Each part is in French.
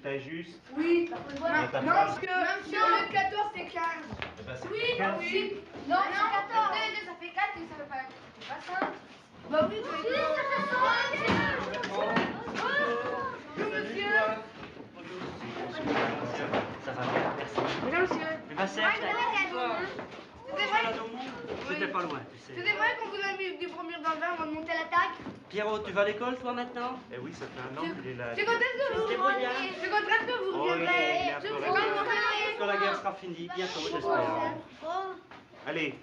taille juste? Oui. Dans ta Non, phrase. parce que le 14 c'est 15. Eh ben, c'est Oui, 15. oui. Non, c'est 14. 2 et 2 ça fait 4 et ça fait pas 5. Bah oui, ça fait 5. Monsieur. Ça va bien, merci. Bonjour monsieur. Eh ben, Serge, c'était pas loin, tu sais. C'était vrai qu'on vous a mis des premiers dans le vin avant de monter à l'attaque? Pierrot, tu vas à l'école, toi, maintenant? Eh oui, ça fait un an qu'il est là. C'est quand est-ce que vous reviendrez? C'est quand est-ce que vous Oh, il reviendrez? est un peu C'est resté. quand vous reviendrez? Quand la guerre sera finie, bientôt, j'espère. Allez,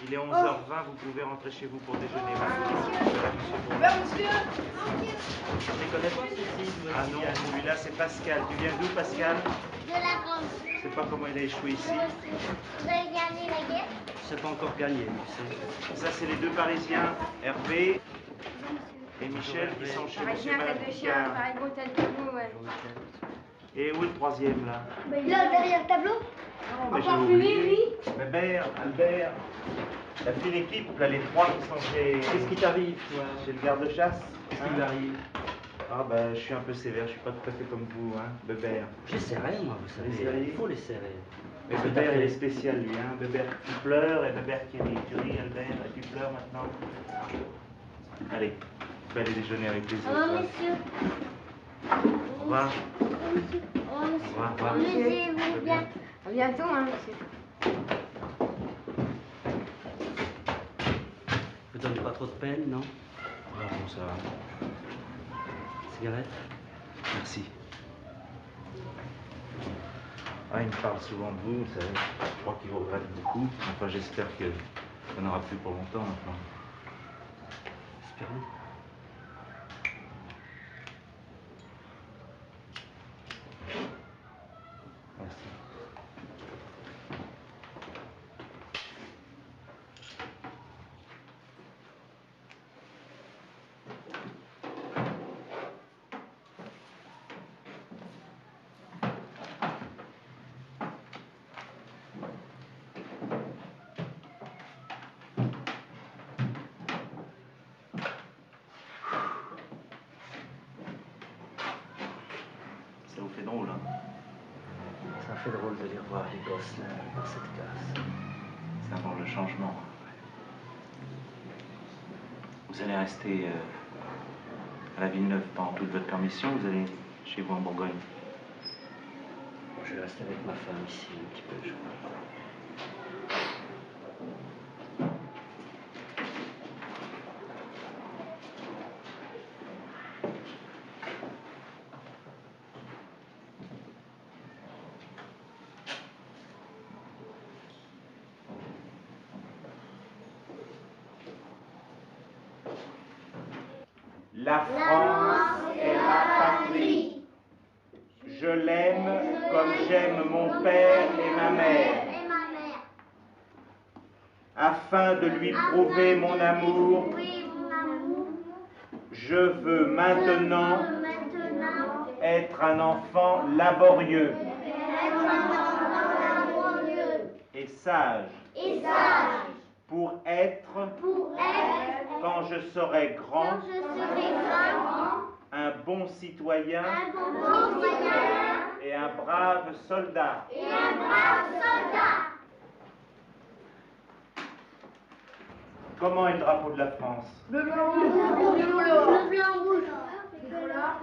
il est 11h20, vous pouvez rentrer chez vous pour déjeuner. Ben monsieur. Je ne les connais pas, ceci. Ah non, celui-là c'est Pascal. Tu viens d'où, Pascal? De la France. Je sais pas comment il a échoué ici. Vous avez gagné la guerre? C'est pas encore gagné, tu sais. Ça, c'est les deux Parisiens, Hervé et Michel, qui sont chez Monsieur Malpicard. Et où est le troisième, là? Là, derrière le tableau? Non, mais j'ai oublié. Bébert, Albert. La fine équipe, là, les trois qui sont chez... Qu'est-ce qui t'arrive, toi? Chez le garde-chasse. Qu'est-ce qui lui arrive? Ah, ben, je suis un peu sévère, je suis pas tout à fait comme vous, hein, Bébert. Je les serrais, moi, vous savez. Les serrer? Il faut les serrer. Mais Bébert, il est spécial, lui, hein. Bébert, tu pleures, et Bébert qui rit. Tu ris, Albert, et tu pleures maintenant. Allez, tu peux aller déjeuner avec les Au autres. revoir, hein. monsieur. Au revoir. Au revoir, monsieur. Au revoir. Amusez-vous bien. À bientôt, hein, monsieur. Vous donnez pas trop de peine, non? Non, ça va. Cigarette? Merci. Ah, il me parle souvent de vous, vous savez. Je crois qu'il vous regrette beaucoup. Enfin, j'espère que ça n'aura plus pour longtemps maintenant. Espérons. Merci. Ça vous fait drôle, hein? Ça fait drôle de les revoir, les gosses, là, dans cette classe. C'est d'abord le changement. Vous allez rester à la Villeneuve pendant toute votre permission, vous allez chez vous en Bourgogne. Je vais rester avec ma femme ici un petit peu, je crois. La France est ma patrie. Je l'aime comme j'aime mon père et ma mère. Afin de lui prouver mon amour, je veux maintenant être un enfant laborieux et sage pour être, quand je serai grand, un bon citoyen et un brave soldat. Comment est le drapeau de la France? Bleu, blanc, rouge. Bleu, blanc, rouge.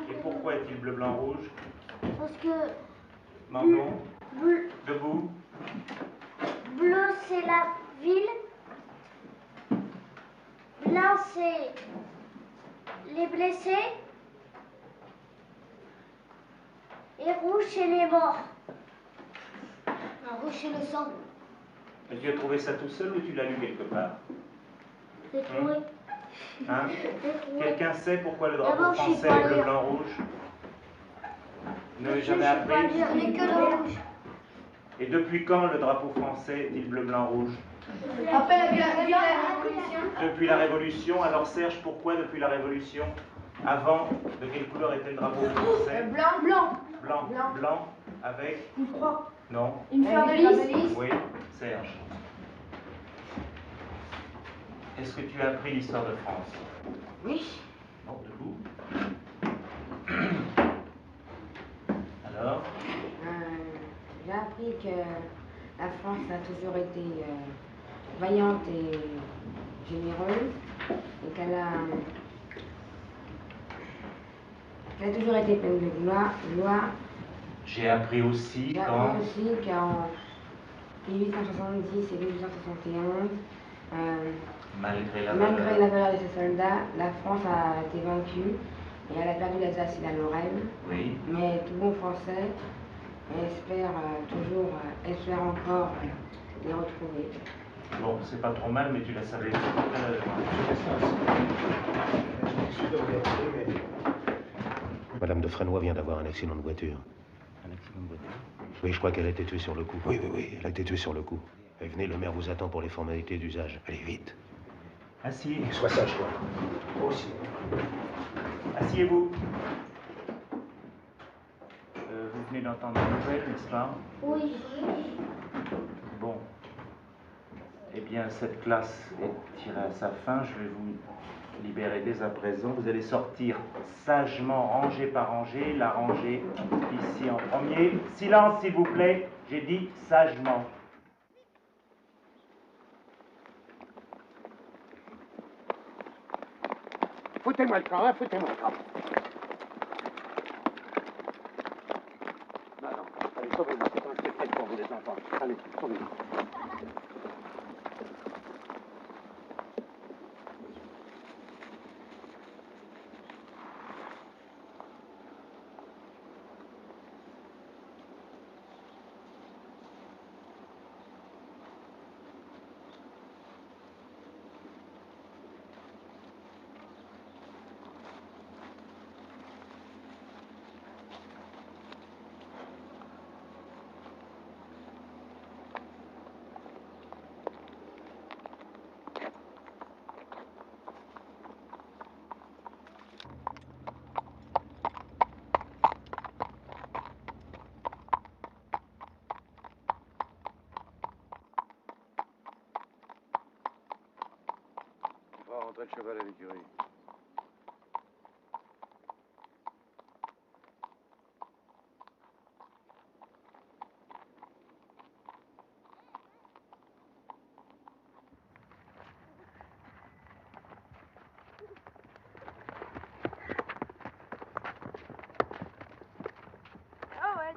Et pourquoi est-il bleu, blanc, rouge? Parce que Mangon, bleu, debout. bleu c'est la ville. Blanc c'est les blessés. Et rouge c'est les morts. Rouge c'est le sang. Et tu as trouvé ça tout seul ou tu l'as lu quelque part? C'est trouvé. Hein? C'est trouvé. Quelqu'un sait pourquoi le drapeau D'abord, je suis français pas est bleu, lire. blanc, rouge? Ne l'avez Je jamais sais pas appris? lire, mais que le rouge. Et depuis quand le drapeau français est-il bleu, blanc, rouge? Après la Révolution. Depuis la Révolution. Alors Serge, pourquoi depuis la Révolution? Avant, de quelle couleur était le drapeau français? Blanc, blanc. Blanc. Blanc. Blanc avec? Une croix. Non. Une fleur de lys. Oui, Serge. Est-ce que tu as appris l'histoire de France? Oui. Non, debout. appris que la France a toujours été vaillante et généreuse et qu'elle a toujours été pleine de gloire. J'ai appris aussi J'ai appris aussi qu'en 1870 et 1871, malgré la valeur de ses soldats, la France a été vaincue et elle a perdu l'Alsace et la Lorraine. Oui. Mais tout bon français espère espère encore les retrouver. Bon, c'est pas trop mal, mais tu la savais tout à l'heure. Madame de Fresnoy vient d'avoir un accident de voiture. Un accident de voiture? Oui, je crois qu'elle a été tuée sur le coup. Oui, elle a été tuée sur le coup. Et venez, le maire vous attend pour les formalités d'usage. Allez, vite. Assis. Sois sage, toi. Toi aussi. Asseyez-vous. Vous venez d'entendre une nouvelle, n'est-ce pas? Oui. Bon. Eh bien, cette classe est tirée à sa fin. Je vais vous libérer dès à présent. Vous allez sortir sagement, rangée par rangée. La rangée ici en premier. Silence, s'il vous plaît. J'ai dit sagement. Foutez-moi le camp, hein, foutez-moi le camp. Non, allez, sauvez-moi, c'est un spectacle pour vous, les enfants. Allez, sauvez-moi. On va rentrer le cheval à l'écurie. Ah ouais.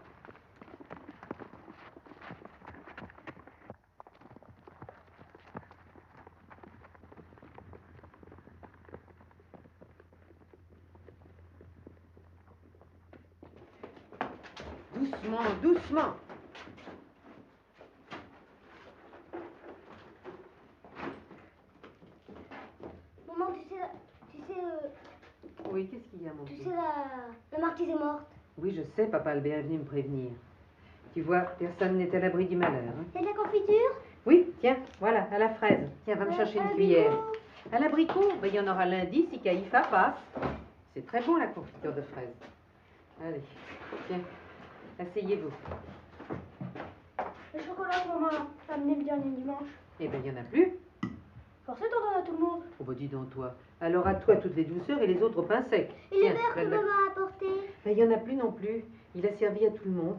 Doucement, doucement. Maman, tu sais, Oui, qu'est-ce qu'il y a, mon petit? la marquise est morte. Oui, je sais, papa Albert est venu me prévenir. Tu vois, personne n'est à l'abri du malheur. Hein. Il y a de la confiture? Oui, tiens, voilà, à la fraise. Tiens, va me chercher une cuillère. À l'abricot, ben, il y en aura lundi si Caïpha passe. C'est très bon, la confiture de fraises. Allez, tiens, asseyez-vous. Le chocolat que maman a amené le dernier dimanche. Eh ben, il n'y en a plus. Forcé t'en donnes à tout le monde. Oh, bah, dis donc, toi. Alors, à toi, toutes les douceurs et les autres au pain sec. Et Tiens, le beurre que donne-la. maman a apporté? Ben, il n'y en a plus non plus. Il a servi à tout le monde.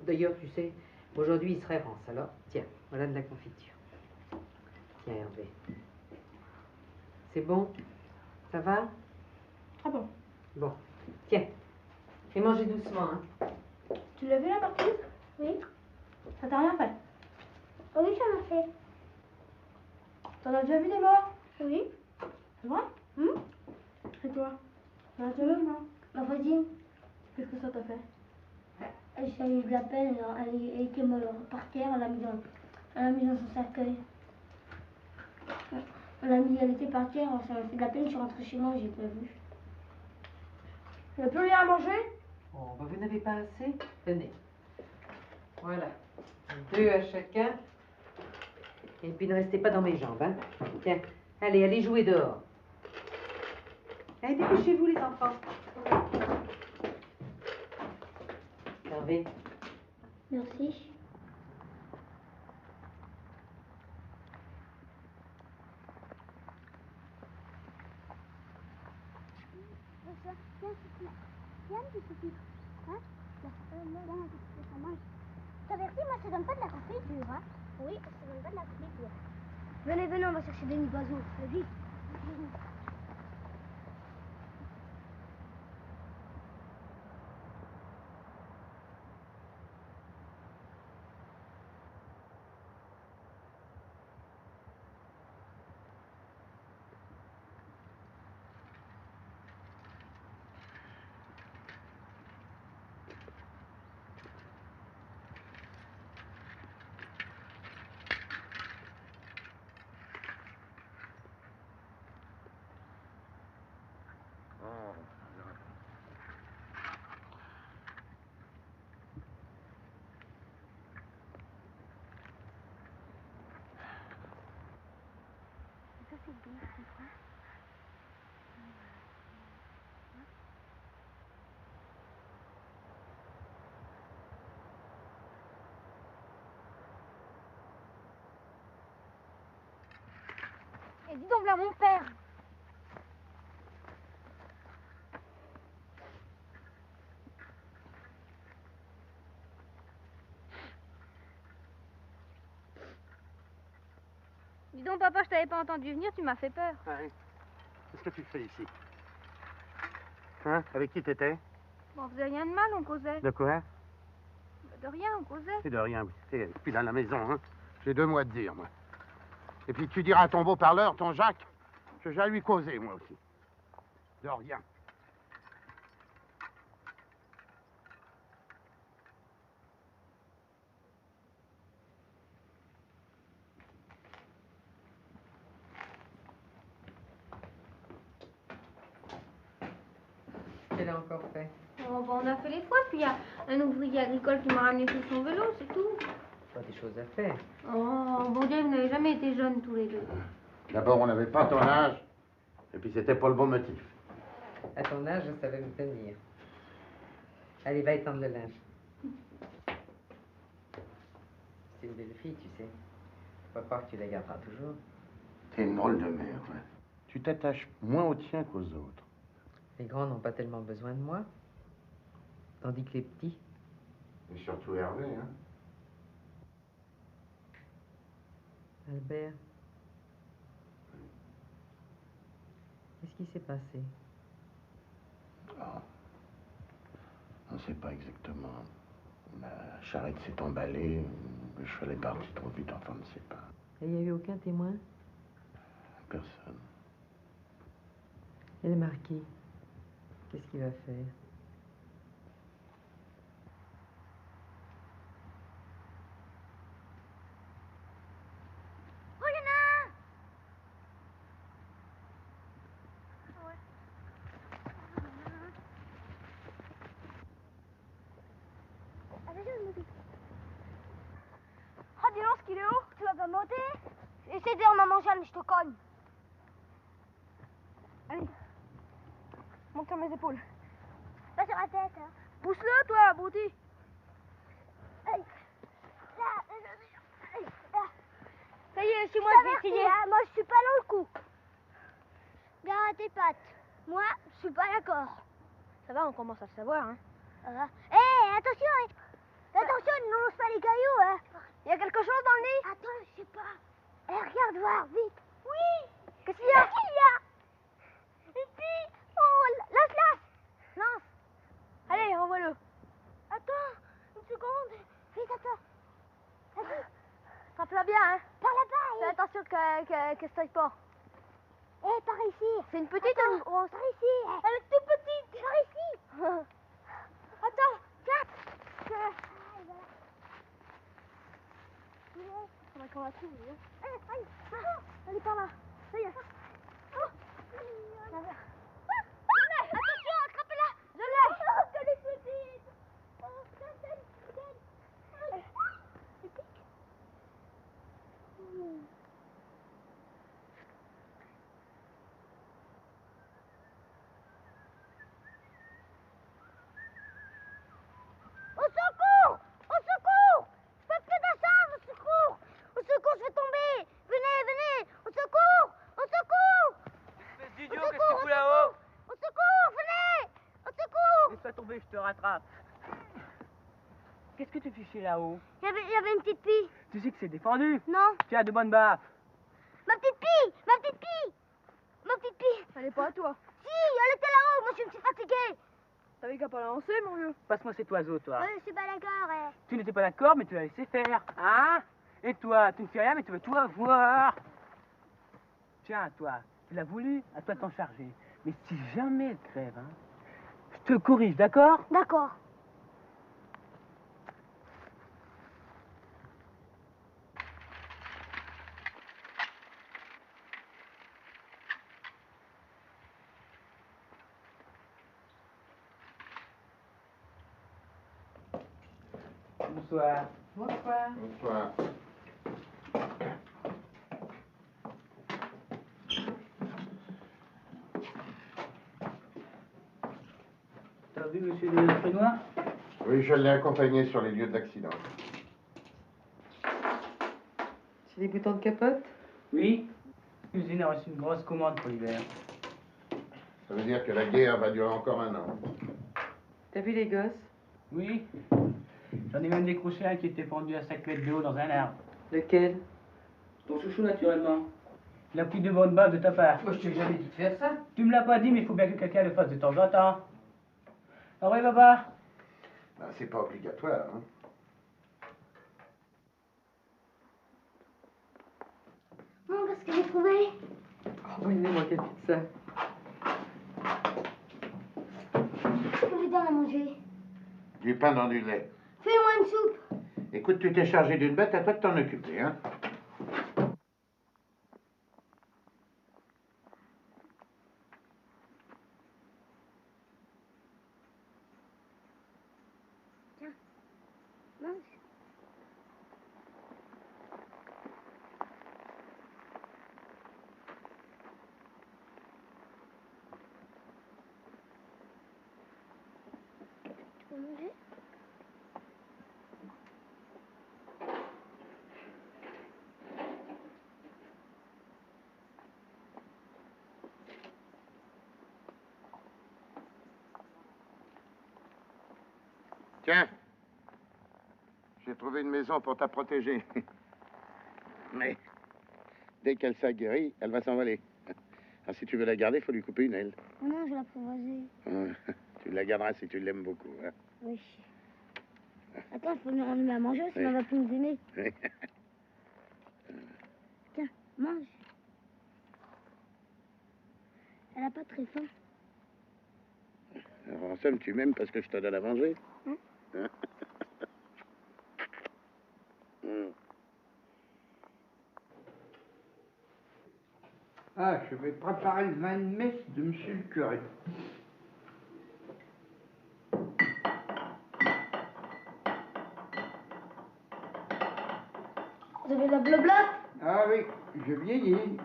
D'ailleurs, tu sais, aujourd'hui, il serait rance. Alors, tiens, voilà de la confiture. Tiens, Hervé. C'est bon? Ça va? Ah bon? Bon, tiens. Et mangez doucement, hein. Tu l'as vu la marquise? Oui. Ça t'a rien fait? Oui, ça m'a fait. T'en as déjà vu des morts? Oui. C'est vrai? Et toi? T'en as déjà vu, non? Ma voisine, Qu'est-ce que ça t'a fait? elle a eu de la peine, elle était morte par terre, elle l'a mis dans son cercueil. Elle était par terre, ça m'a fait de la peine, je suis rentrée chez moi, j'ai pas vu. Il n'y a plus rien à manger? Oh, bah, vous n'avez pas assez? Tenez. Voilà. 2 à chacun. Et puis ne restez pas dans mes jambes, hein. Tiens, allez jouer dehors. Allez, dépêchez-vous, les enfants. Hervé. Merci. Viens un petit peu. Hein? Viens un petit peu, ça mange. t'avertis, moi je te donne pas de la confiture, hein. Oui, je te donne pas de la confiture. Venez, venez, on va chercher Denis Boiseau. Vite. Ça c'est bien, tu crois? Et dis donc là mon père. Dis donc papa, je t'avais pas entendu venir, tu m'as fait peur. Ouais. Qu'est-ce que tu fais ici? Hein? Avec qui t'étais? Bon, on faisait rien de mal, on causait. De quoi? De rien, on causait. C'est de rien. Et puis dans la maison, hein. J'ai 2 mots à te dire, moi. Et puis tu diras à ton beau-parleur, ton Jacques, que j'ai à lui causer, moi aussi. De rien. Qu'elle a encore fait? Oh, bon, on a fait les fois, puis il y a un ouvrier agricole qui m'a ramené sur son vélo, c'est tout. Pas des choses à faire. Oh, bon Dieu, vous n'avez jamais été jeunes tous les deux. D'abord, on n'avait pas ton âge. Et puis c'était pas le bon motif. À ton âge, je savais me tenir. Allez, va étendre le linge. C'est une belle fille, tu sais. Faut pas croire que tu la garderas toujours. T'es une drôle de mère, ouais. Tu t'attaches moins aux tiens qu'aux autres. Les grands n'ont pas tellement besoin de moi. Tandis que les petits... Et surtout Hervé, hein. Albert... Qu'est-ce qui s'est passé? Oh. On ne sait pas exactement. La charrette s'est emballée, le cheval est parti trop vite, enfin on ne sait pas. Et il n'y a eu aucun témoin? Personne. Et le marquis? Qu'est-ce qu'il va faire? Oh, il y en a un! Ah, dis donc, ce qu'il est haut, tu vas pas monter? Essaye de dire maman Jeanne, je te cogne. Allez, monte sur mes épaules. Pas sur la tête, hein. Pousse-le, toi, abruti. Allez. Ça y est, c'est moi, je vais essayer. Hein, moi, je suis pas dans le coup. Garde tes pattes. Moi, je suis pas d'accord. Ça va, on commence à le savoir, hein. Hé, attention, hein. Attention, ne lance pas les cailloux, hein. Il y a quelque chose dans le nez? Attends, je sais pas. Eh, regarde voir, vite. Oui. Qu'est-ce qu'il y a? Qu'est-ce qu'il y a? Une fille. Oh, lance. Lance. Allez, envoie-le. Attends, une seconde. Vite, attends. Vas-y. Frappe-la bien, hein. Par là-bas. Fais attention qu'elle se taille pas. Eh, par ici. C'est une petite ou une grosse? Par ici. Elle est toute petite. Par ici. Attends, 4. On va qu'on la trouve, hein. Elle est par là. Ça y est. Attention, attrapez-la. Je l'ai. Oh, qu'elle est petite. Oh, donne. Elle pique. Au secours! Au secours! Je peux plus descendre! Au secours! Au secours, je vais tomber! Venez! Au secours! Au secours! Espèce d'idiot, qu'est-ce que tu fous là-haut? Au secours! Venez! Au secours! Laisse-toi tomber, je te rattrape. Qu'est-ce que tu fichais là-haut? Il y avait une petite fille. Tu sais que c'est défendu. Non. Tu as de bonnes baffes. Ma petite fille! Ma petite fille! Ma petite fille! Elle est pas à toi. Si, elle était là-haut, moi je suis fatiguée. T'avais qu'à pas la lancer, mon vieux. Passe-moi cet oiseau, toi. Je suis pas d'accord. Tu n'étais pas d'accord, mais tu l'as laissé faire. Hein? Et toi, tu ne fais rien, mais tu veux tout avoir. Tiens, toi, tu l'as voulu, à toi de t'en charger. Mais si jamais elle crève, hein, je te corrige, d'accord? D'accord. Bonsoir. Bonsoir. Bonsoir. T'as vu monsieur le Prénoir? Oui, je l'ai accompagné sur les lieux de l'accident. C'est des boutons de capote? Oui. L'usine a reçu une grosse commande pour l'hiver. Ça veut dire que la guerre va durer encore 1 an. T'as vu les gosses? Oui. J'en ai même décroché un qui était pendu à 5 mètres de haut dans un arbre. Lequel? Ton chouchou, naturellement. Il a pris de bonnes baves de ta part. Moi, je t'ai jamais dit de faire ça. Tu me l'as pas dit, mais il faut bien que quelqu'un le fasse de temps en temps. Au revoir, papa. Ben, c'est pas obligatoire, hein. Maman, qu'est-ce que j'ai trouvé? Oh, donnez-moi quel pizza. Qu'est-ce que vous donne à manger? Du pain dans du lait. Fais-moi une soupe. Écoute, tu t'es chargé d'une bête, à toi de t'en occuper, hein. Mange. Tu peux manger? Tiens, j'ai trouvé une maison pour ta protéger. Mais dès qu'elle s'aguerrit, elle va s'envoler. Alors si tu veux la garder, il faut lui couper une aile. Non, je vais l'apprivoiser. Tu la garderas si tu l'aimes beaucoup. Hein. Oui. Attends, il faut lui rendre à manger, sinon elle va plus nous aimer. Tiens, mange. Elle a pas très faim. Alors, en somme, tu m'aimes parce que je te donne à manger. Hein? Ah, je vais préparer le vin de messe de monsieur le curé. Vous avez de la blabla? Ah oui, je vieillis.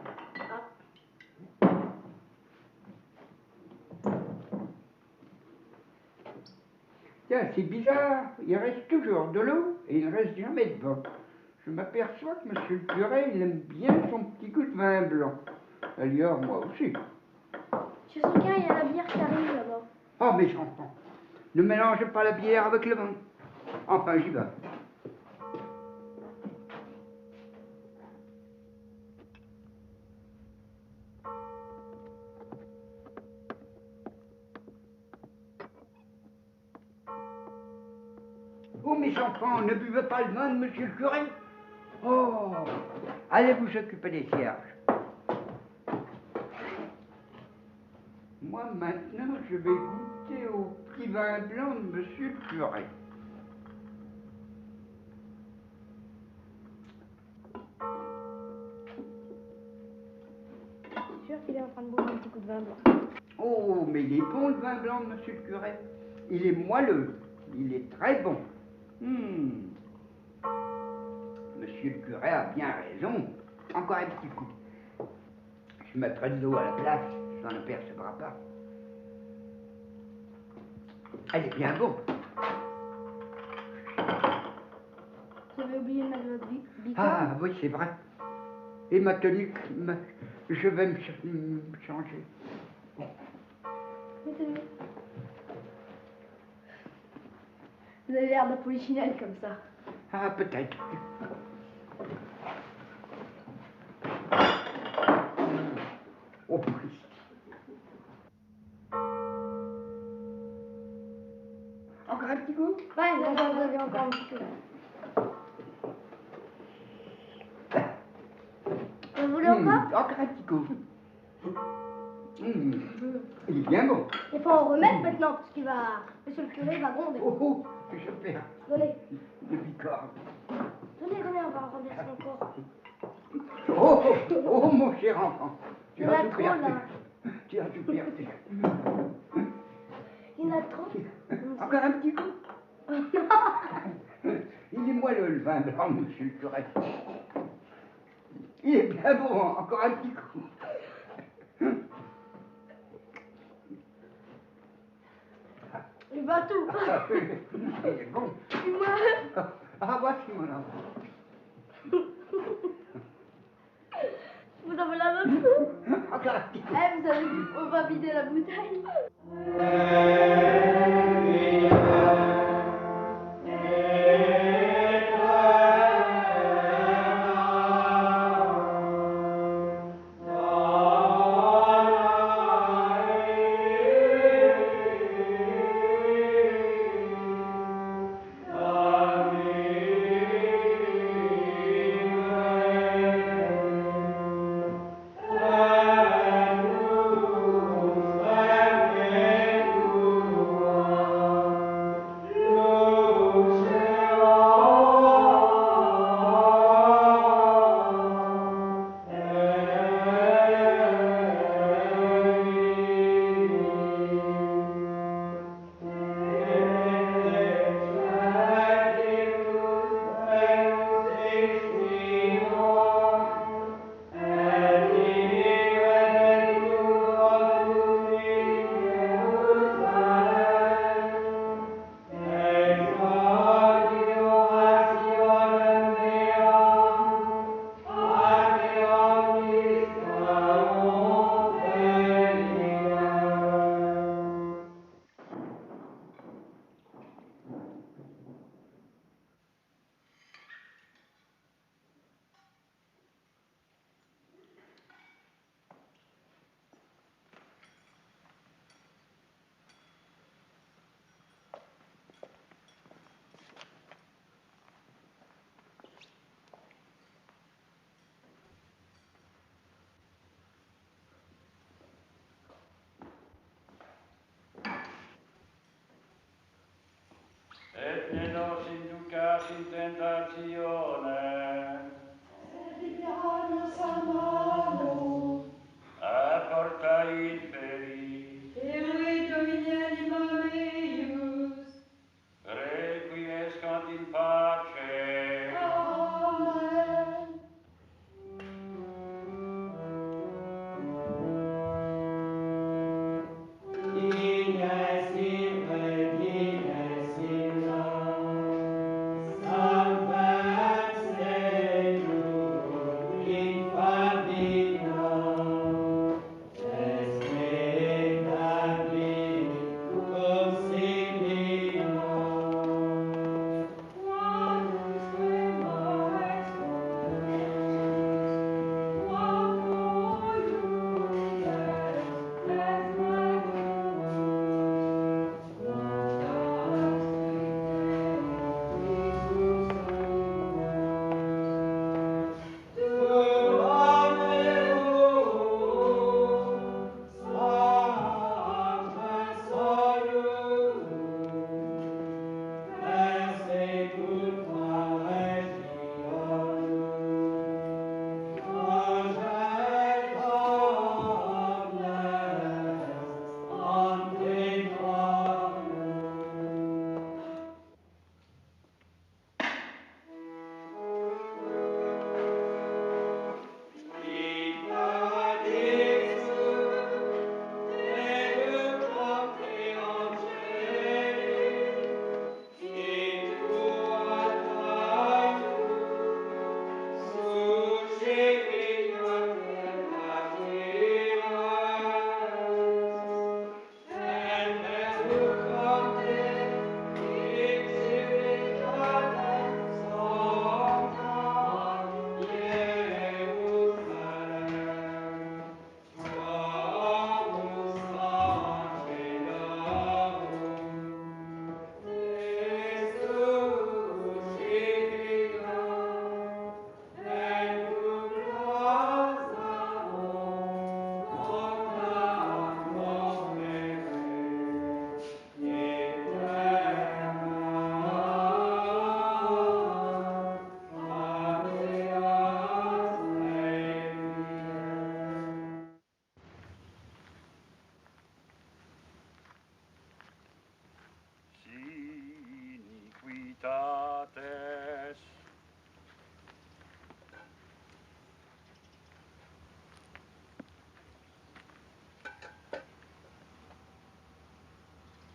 Tiens, c'est bizarre, il reste toujours de l'eau et il ne reste jamais de vin. Je m'aperçois que monsieur le curé, il aime bien son petit goût de vin blanc. D'ailleurs, moi aussi. Chez son gars, il y a la bière qui arrive là-bas. Oh, mes enfants, ne mélangez pas la bière avec le vin. Enfin, j'y vais. Oh, mes enfants, ne buvez pas le vin de monsieur le curé. Oh, allez vous occuper des cierges. Moi, maintenant, je vais goûter au petit vin blanc de monsieur le curé. Je suis sûr qu'il est en train de boire un petit coup de vin blanc. Oh, mais il est bon le vin blanc de monsieur le curé. Il est moelleux. Il est très bon. Monsieur le curé a bien raison. Encore un petit coup. Je mettrai de l'eau à la place, ça ne percevra pas. Elle est bien bon. Vous avez oublié de mettre votre bicoque? Ah oui, c'est vrai. Et ma tenue, je vais me changer. Mettez-le. Vous avez l'air de polichinelle comme ça. Ah, peut-être. Oh, Christ. Encore un petit coup? Ouais, là, j'en avais encore un petit coup. Vous voulez encore? Encore un petit coup. Il est bien bon. Il faut en remettre maintenant, parce qu'il va... Monsieur le curé va gronder. Oh, oh, je perds. Donnez. Le bicorne. Donnez, on va en remettre encore. Oh, oh, oh, mon cher enfant. Il y en a trop, là. Tu as tout perdu. Il y en a trop. Encore un petit coup. Il est moelleux, le vin blanc, monsieur le curé. Il est bien bon, encore un petit coup. Il va tout. Il est bon. Et moi? Ah, voici mon enfant. Vous en voulez un autre? Encore un petit coup. Eh, vous avez vu, on va vider la bouteille.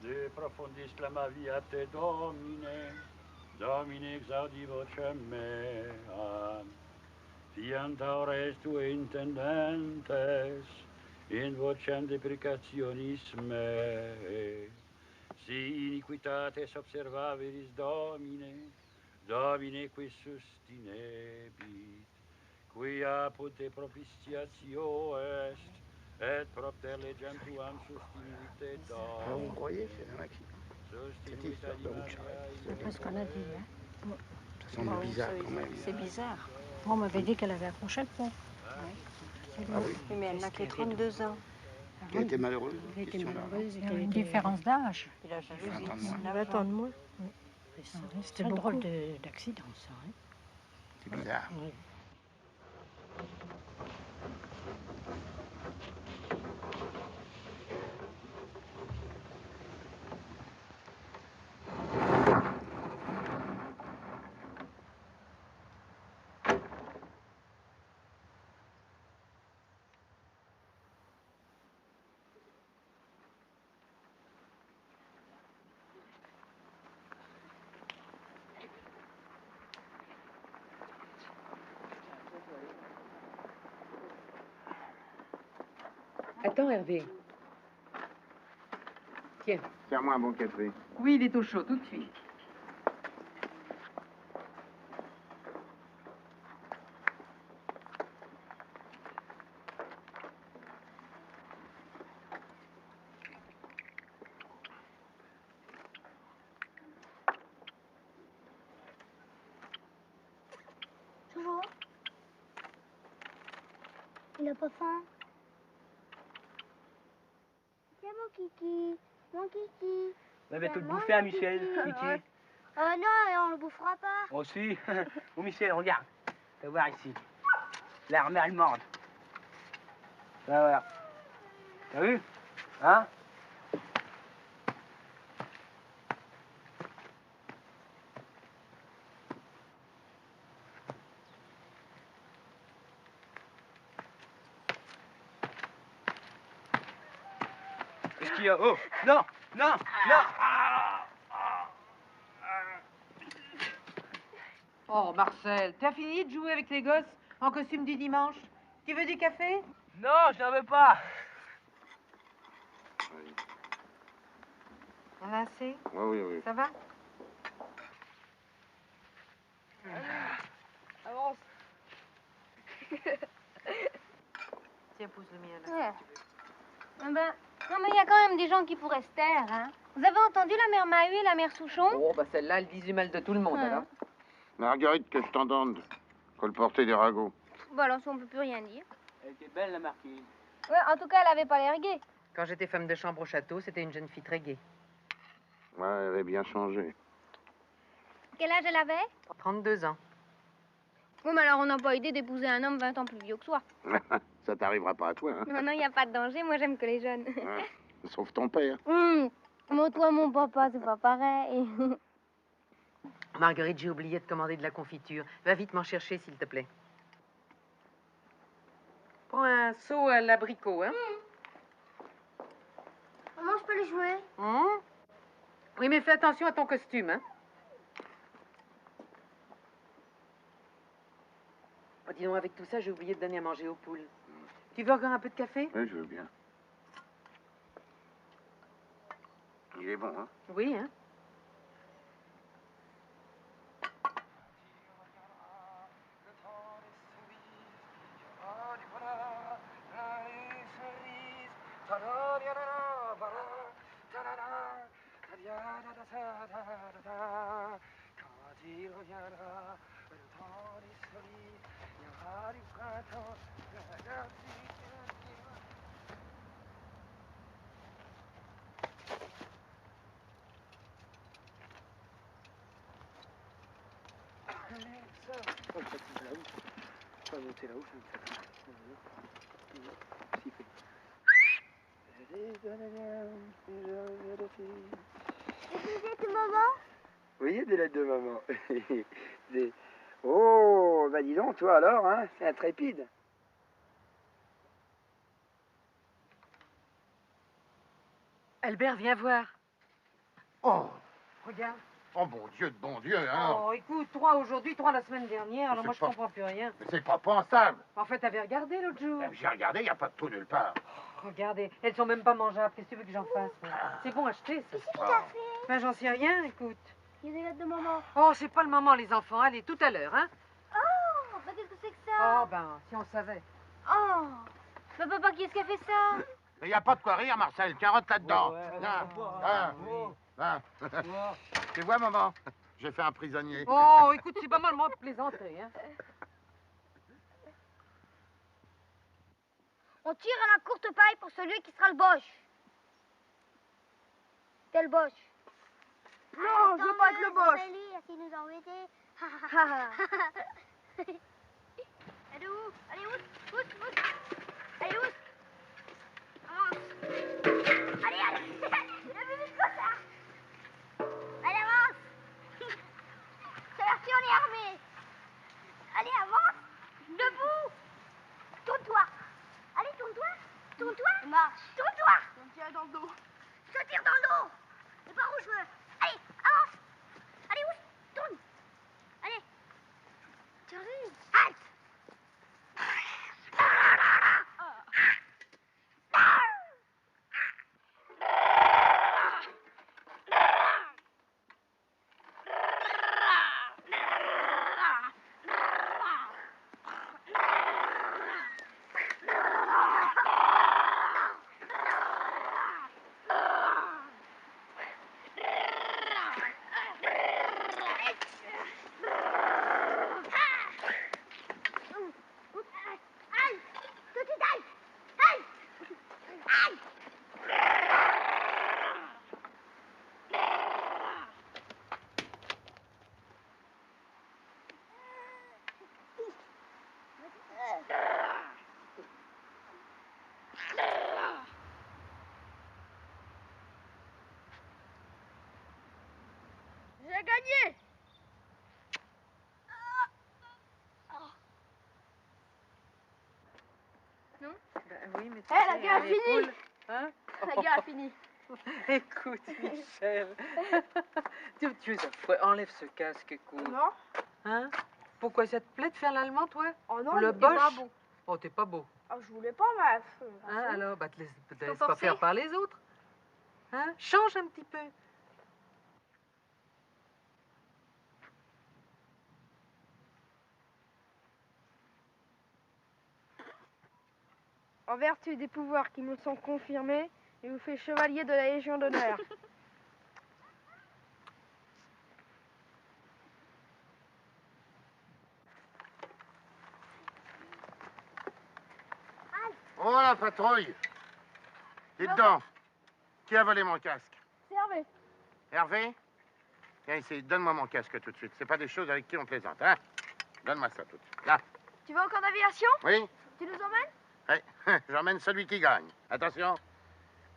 De profundis clamavi te Domine, Domine exaudi vocem mea, fiant aures tue intendentes, in vocem deprecationis me, si iniquitates observaveris Domine, Domine qui sustinebit, qui apud te propitiatio est, et propter legem tuam sustinite Domine. Vous croyez c'est un accident? Cette histoire de route charrette. C'est ce qu'on a dit, hein. Ça semble bizarre quand même. C'est bizarre. On m'avait dit qu'elle avait accroché le pont. Ah oui. Oui, mais elle n'a que 32 ans. Elle était malheureuse. Elle était question-là. malheureuse. Il y avait une différence d'âge. Il a 20 ans de moins. 20 ans de moins. C'était un drôle d'accident, ça. Hein. C'est bizarre. Oui. Attends, Hervé. Tiens. Serre-moi un bon café. Oui, il est au chaud, tout de suite. Toujours. Il a pas faim. Tiens mon kiki, mon kiki. On va tout le Tiens, mon bouffer à kiki. Michel, Kiki. Non, on le bouffera pas. Oh si. Oh Michel, regarde. Tu vas voir ici. L'armée allemande. Là, voilà. T'as vu? Hein? Qu'est-ce qu'il y a? Oh! Non! Non! Non! Oh, Marcel, t'as fini de jouer avec les gosses en costume du dimanche? Tu veux du café? Non, je n'en veux pas! Oui. On a assez? Oui, oui. Ça va? Avance. Tiens, pousse le mien là. Ouais. Ah ben, non mais il y a quand même des gens qui pourraient se taire, hein. Vous avez entendu la mère Maheu et la mère Souchon? Oh, bah celle-là, elle dit du mal de tout le monde, alors. Marguerite, que je t'entende. Colporter des ragots. Bon alors ça on peut plus rien dire. Elle était belle, la marquise. Ouais, en tout cas elle avait pas l'air gaie. Quand j'étais femme de chambre au château, c'était une jeune fille très gaie. Ouais, elle avait bien changé. Quel âge elle avait? 32 ans. Oui mais alors on n'a pas idée d'épouser un homme 20 ans plus vieux que soi. Ça t'arrivera pas à toi, hein. Non, il n'y a pas de danger, moi j'aime que les jeunes. Ouais. Sauf ton père. Moi, toi, mon papa, c'est pas pareil. Marguerite, j'ai oublié de commander de la confiture. Va vite m'en chercher, s'il te plaît. Prends un seau à l'abricot, hein? Maman, je peux les jouer? Oui, mais fais attention à ton costume, hein? Oh, dis donc, avec tout ça, j'ai oublié de donner à manger aux poules. Tu veux encore un peu de café? Oui, je veux bien. Il est bon, hein? Oui, hein? Oh, ça c'est là-haut. Pas monter là-haut, ça me fait peur. Siffler. C'est maman? Oui, il y a des lettres de maman. Oh, bah dis donc, toi alors, hein, c'est intrépide. Albert, viens voir. Oh, Regarde. oh bon Dieu, hein. Oh, écoute, 3 aujourd'hui, 3 la semaine dernière, alors C'est moi je pas- comprends plus rien. Mais c'est pas pensable. En fait, t'avais regardé l'autre jour. J'ai regardé, il n'y a pas de trou nulle part. Regardez, elles sont même pas mangeables. Qu'est-ce que tu veux que j'en fasse? Moi C'est bon, acheter, ça. Qu'est-ce que tu as fait? Ben, j'en sais rien, écoute. Il y a des lettres de maman. Oh, c'est pas le moment, les enfants. Allez, tout à l'heure, hein? Oh, bah qu'est-ce que c'est que ça? Oh, ben, si on savait. Oh, bah papa, qui est-ce qui a fait ça? Mais il n'y a pas de quoi rire, Marcel. Tiens, rentre là-dedans. Tu vois, maman? J'ai fait un prisonnier. Oh, écoute, c'est pas mal, moi, plaisanter, hein? On tire à la courte paille pour celui qui sera le boche. Quel boche? Non, je veux pas être le boss. Qui nous a embêtés. Elle est où? Elle est où? Elle est où? Avance. Allez, allez. Il a vu vite comme ça. Allez, avance. C'est parti, on est armé. Allez, avance. Debout. Tourne-toi. Allez, tourne-toi. Tourne-toi. Marche. Tourne-toi. On me tire dans le dos. Je te tire dans le dos. Et par où je veux. Allez, avance. Allez, où? Tourne. Allez. J'arrive. Halte. J'ai gagné. Non? Ben oui, mais tu La sais, guerre a les fini. poules, hein? La guerre a fini. Écoute, Michel. tu es affreux. Enlève ce casque, écoute. Non? Hein? Pourquoi ça te plaît de faire l'allemand, toi? Oh non, Ou le il était pas boche? bon. Oh, t'es pas beau. Ah, je voulais pas, mais... Hein, alors, bah, te laisse pas forcer. faire par les autres. Hein? Change un petit peu. En vertu des pouvoirs qui me sont confirmés, il vous fait chevalier de la Légion d'honneur. Oh, la patrouille. Dites donc, qui a volé mon casque? C'est Hervé. Hervé? Viens ici, donne-moi mon casque tout de suite. C'est pas des choses avec qui on plaisante, hein? Donne-moi ça tout de suite. Là. Tu vas au camp d'aviation? Oui? Tu nous emmènes? Oui, j'emmène celui qui gagne. Attention.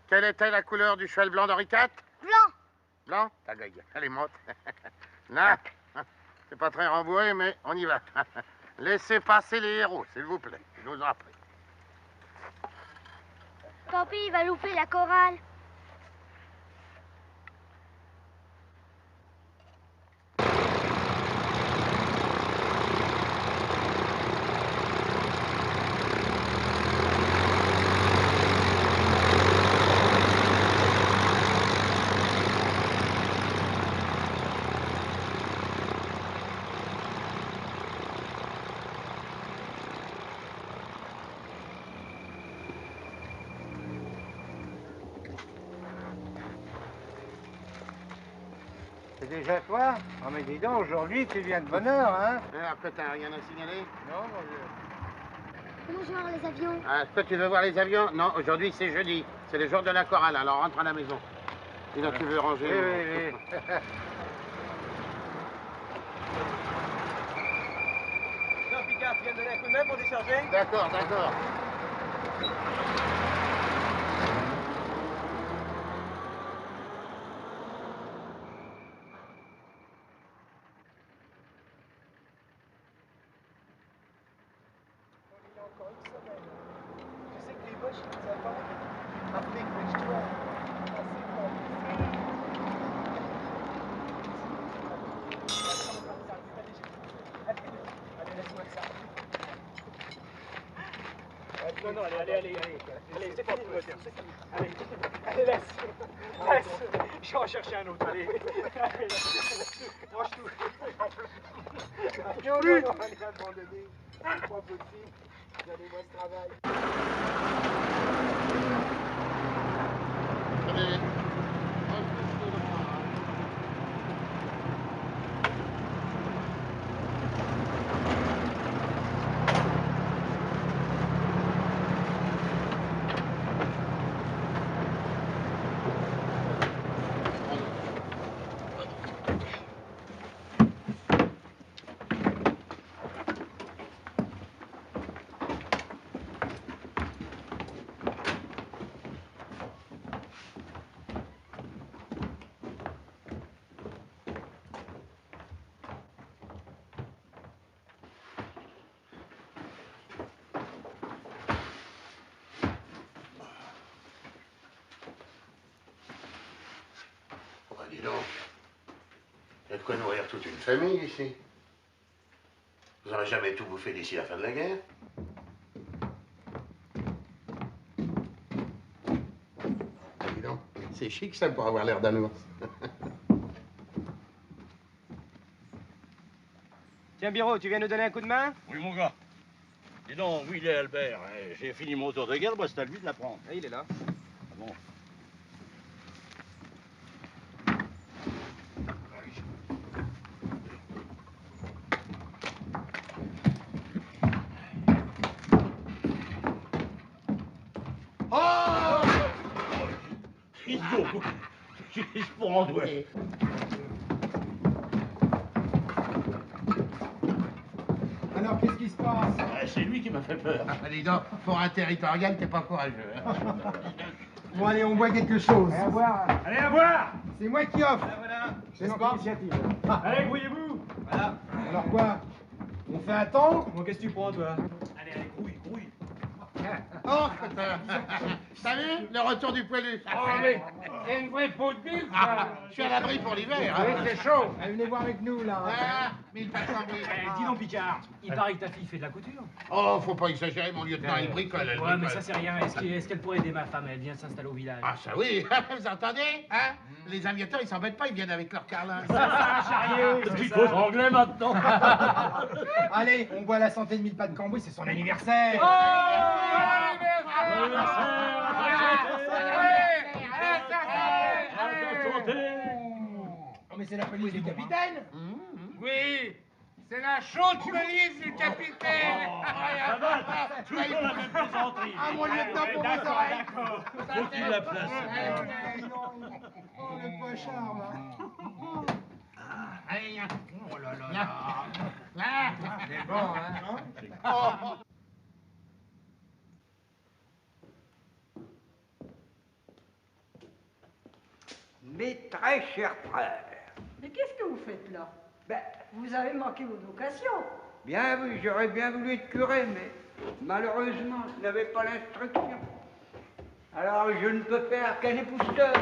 Quelle était la couleur du cheval blanc d'Henri IV? Blanc. Blanc? Ta gueule. Allez, monte. Là. C'est pas très rembourré, mais on y va. Laissez passer les héros, s'il vous plaît. Je vous en prie. Tant pis, il va louper la chorale. C'est déjà toi? Oh mais dis donc, aujourd'hui tu viens de bonne heure, hein? Après, t'as rien à signaler? Non, mon vieux. Comment je vais voir les avions? Ah, toi, tu veux voir les avions? Non, aujourd'hui, c'est jeudi. C'est le jour de la chorale, alors rentre à la maison. Sinon, tu veux ranger? Oui, oui, oui. Non, Picard, tu viens de donner un coup de main pour décharger? D'accord, d'accord. Tu sais que les boches, ils nous attendent. Après, que je toi. allez, c'est fini le moteur, c'est fini. Allez, laisse. Je vais en chercher un autre, allez. Range tout. Non, allez, abandonnez. C'est pas possible. Donnez-moi ce travail. Dis donc, il y a de quoi nourrir toute une famille ici. Vous n'aurez jamais tout bouffé d'ici la fin de la guerre. Dis donc, c'est chic ça pour avoir l'air d'un ours. Tiens, Biro, tu viens nous donner un coup de main? Oui, mon gars. Dis donc, où il est, Albert? J'ai fini mon tour de garde, moi, c'est à lui de la prendre. Ah, il est là. Ah bon? Oh! Idiot! Juste pour en douer. Alors, qu'est-ce qui se passe? C'est lui qui m'a fait peur. Ah, dis donc, pour un territorial, t'es pas courageux. Hein? Bon, allez, on boit quelque chose. Allez, à boire. Allez, à boire. C'est moi qui offre. Voilà. C'est notre initiative. Allez, grouillez-vous. Voilà. Alors quoi? On fait un temps? Bon, qu'est-ce que tu prends, toi? Allez, grouille. Oh, t'as vu le retour du poilu? Oh, allez, c'est une vraie peau de bille, ça. Je suis à l'abri pour l'hiver. Hein. Oui, c'est chaud. Allez, venez voir avec nous, là. Ah, mille pas de cambouis. Dis donc, Picard, il paraît que ta fille fait de la couture. Oh, faut pas exagérer, mon lieutenant, il bricole. Elle Ouais, bricole. mais ça, c'est rien. Est-ce qu'elle pourrait aider ma femme? Elle vient s'installer au village. Ah, ça oui, vous entendez? Hein? Les aviateurs, ils s'embêtent pas, ils viennent avec leur carlin. Ça, chariot. Tu causes anglais maintenant. Allez, on boit la santé de mille pas de cambouis, c'est son anniversaire. Oh, mais c'est la police du capitaine. Oui, c'est la chaude police du capitaine. Ça va, toujours la même plaisanterie. Ah, mon lieutenant, pour vos oreilles. D'accord. Faut qu'il la place. Oh, le pochard, là. Allez, Oh là là là. là. C'est bon, hein? Oh. Mes très chers frères, Mais qu'est-ce que vous faites là? ben, Vous avez manqué vos vocations. bien oui, j'aurais bien voulu être curé, mais malheureusement, je n'avais pas l'instruction. Alors, je ne peux faire qu'un épousseteur.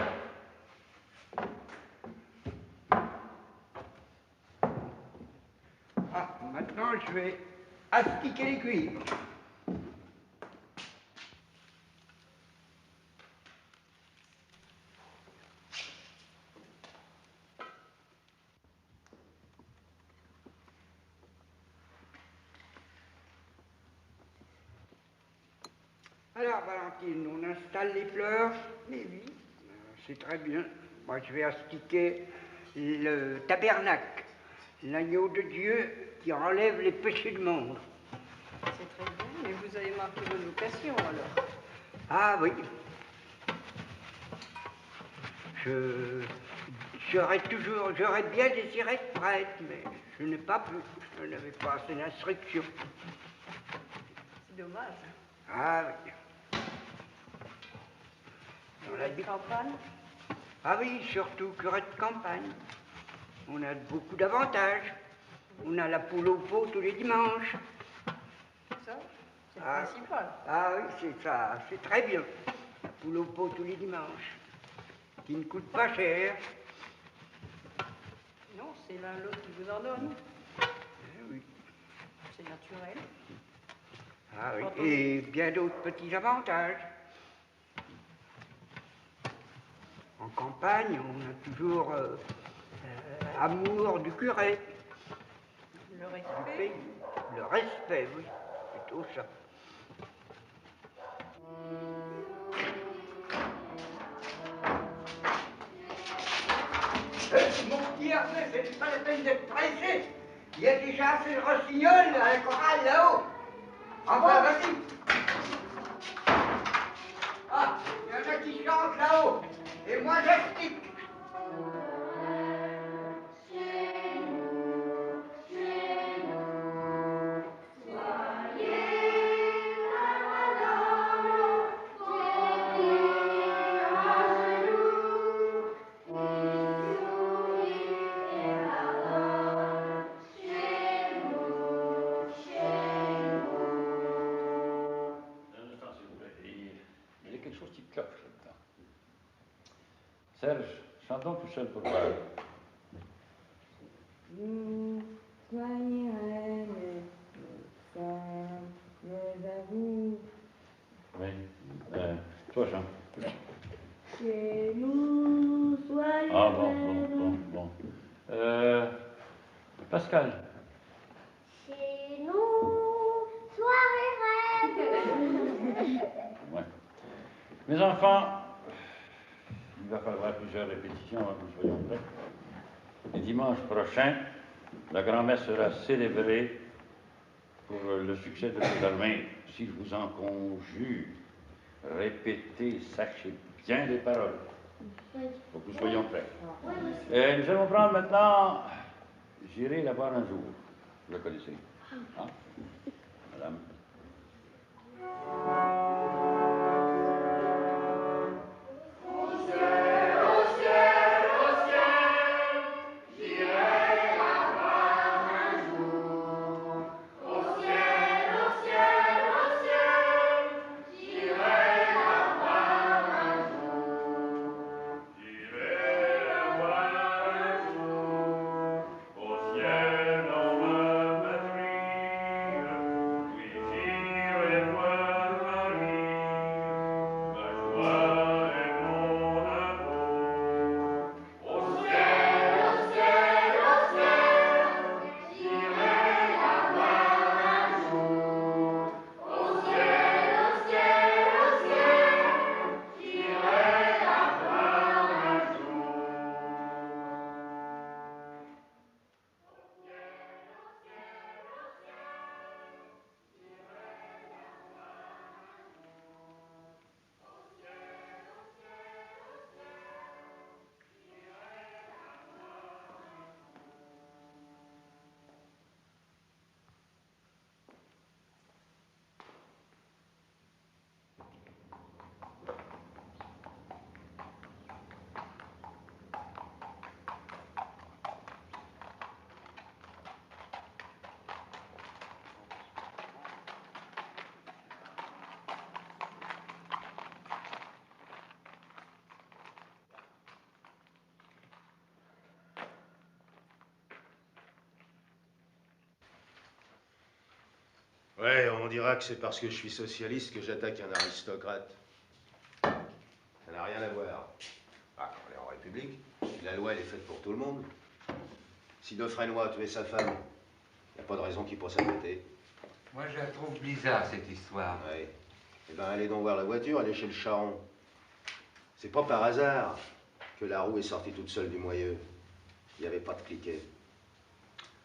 Ah, maintenant, je vais astiquer les cuivres. Alors, Valentine, on installe les fleurs. Mais oui, c'est très bien. Moi, je vais astiquer le tabernacle, l'agneau de Dieu qui enlève les péchés du monde. C'est très bien, mais vous avez manqué vos vocations alors. Ah oui. J'aurais bien désiré être prêtre, mais je n'ai pas pu. Je n'avais pas assez d'instruction. C'est dommage. Ah oui. Dans la campagne. Ah oui, surtout curé de campagne. On a beaucoup d'avantages. On a la poule au pot tous les dimanches. Ça, c'est le principal. Ah oui, c'est ça, c'est très bien. La poule au pot tous les dimanches. Qui ne coûte pas cher. Non, c'est l'un l'autre qui vous en donne. Eh oui. C'est naturel. Ah oui, et bien d'autres petits avantages. En campagne, on a toujours amour du curé. Le Du respect. pays. Le respect, oui, plutôt ça. Mon petit Hervé, c'est pas la peine d'être pressé. Il y a déjà assez de rossignols à la chorale là-haut. Enfin, vas-y. Ah, il y en a qui chantent là-haut. Et moi, j'explique. Il y a quelque chose qui cloche là-dedans. Serge, chante donc tout seul pour voir. Vous soignerez mes femmes, mais à vous. Oui. Toi, chante. Chez nous, soyez. Ah bon. Pascal. Chez nous, soirée reine. Ouais. Mes enfants, il va falloir plusieurs répétitions avant que nous soyons prêts. Et dimanche prochain, la grand-messe sera célébrée pour le succès de nos armées. Si je vous en conjure, répétez, sachez bien les paroles. Pour que nous soyons prêts. Et nous allons prendre maintenant, j'irai la voir un jour. Vous la connaissez. Hein? Madame. Ouais, on dira que c'est parce que je suis socialiste que j'attaque un aristocrate. Ça n'a rien à voir. Ah, on est en République. La loi, elle est faite pour tout le monde. Si Defresnoy a tué sa femme, il n'y a pas de raison qu'il puisse s'arrêter. Moi, je la trouve bizarre, cette histoire. Ouais. Eh ben, allez donc voir la voiture, allez chez le charron. C'est pas par hasard que la roue est sortie toute seule du moyeu. Il n'y avait pas de cliquet.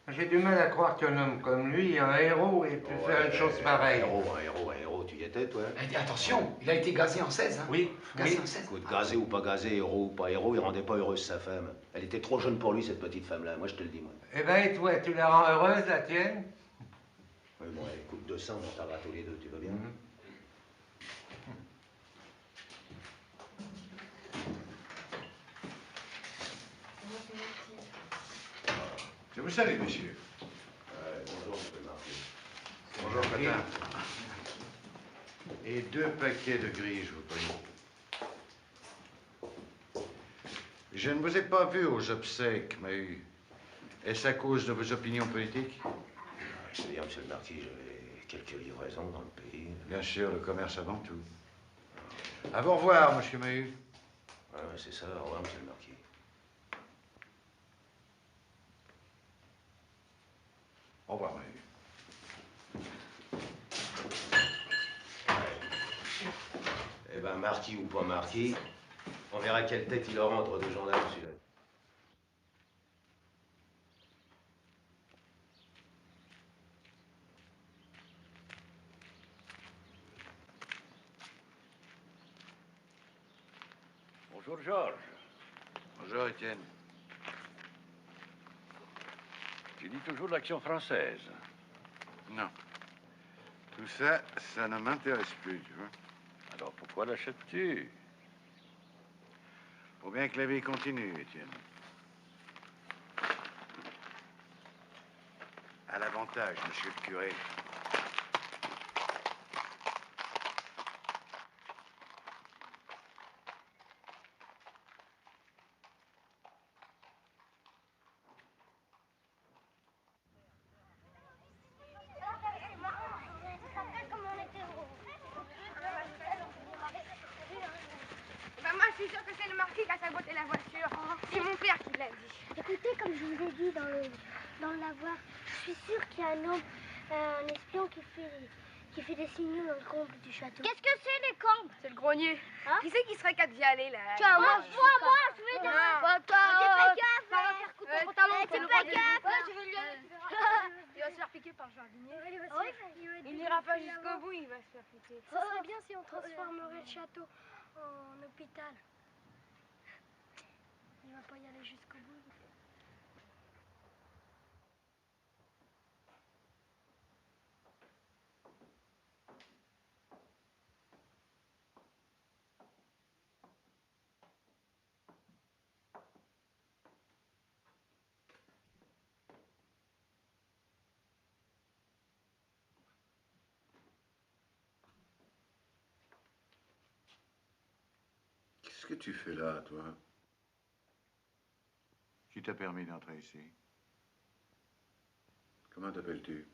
J'ai du mal à croire qu'un homme comme lui, un héros, ait pu faire une chose pareille. Un héros, tu y étais, toi? Attention, il a été gazé en 16. Hein. Oui, Gazé en 16. Écoute, gazé ou pas gazé, héros ou pas héros, il rendait pas heureuse sa femme. Elle était trop jeune pour lui, cette petite femme-là, moi je te le dis, moi. Eh ben, et toi, tu la rends heureuse, la tienne? Oui, bon, écoute, 200, on t'aura tous les deux, tu veux bien? Je vous salue, monsieur. Bonjour, monsieur Marquis. Bonjour, Cotin. Et 2 paquets de gris, je vous prie. Je ne vous ai pas vu aux obsèques, mais est-ce à cause de vos opinions politiques? C'est bien, monsieur le Marquis, j'avais quelques livraisons dans le pays. Bien sûr, le commerce avant tout. À vous revoir, monsieur Maheu. Ouais, c'est ça, au revoir, monsieur le marquis. Au revoir, Maheu. Eh ben, marquis ou pas marquis, on verra quelle tête il aura entre deux gendarmes, celui-là. Bonjour, Georges. Bonjour, Étienne. Tu dis toujours l'action française. Non. Tout ça, ça ne m'intéresse plus, tu vois. Alors pourquoi l'achètes-tu? Faut bien que la vie continue, Étienne. À l'avantage, monsieur le curé. Bah moi je suis sûre que c'est le marquis qui a saboté la voiture. C'est mon père qui l'a dit. Écoutez, comme je vous ai dit dans le lavoir, je suis sûre qu'il y a un homme, un espion qui fait des signaux dans le comble du château. Qu'est-ce que c'est les combes? C'est le grenier. Qui c'est qui serait qu'à d'y aller là? Tiens, moi, je vais dire. T'es pas gaffe, ça va faire couper le pantalon. T'es pas gaffe. Je vais lui aller. Il va se faire piquer par le jardinier. Il n'ira pas jusqu'au bout, il va se faire piquer. Ça serait bien si on transformerait le château en hôpital. Il va pas y aller jusqu'au bout. Qu'est-ce que tu fais là, toi? Qui t'a permis d'entrer ici? Comment t'appelles-tu?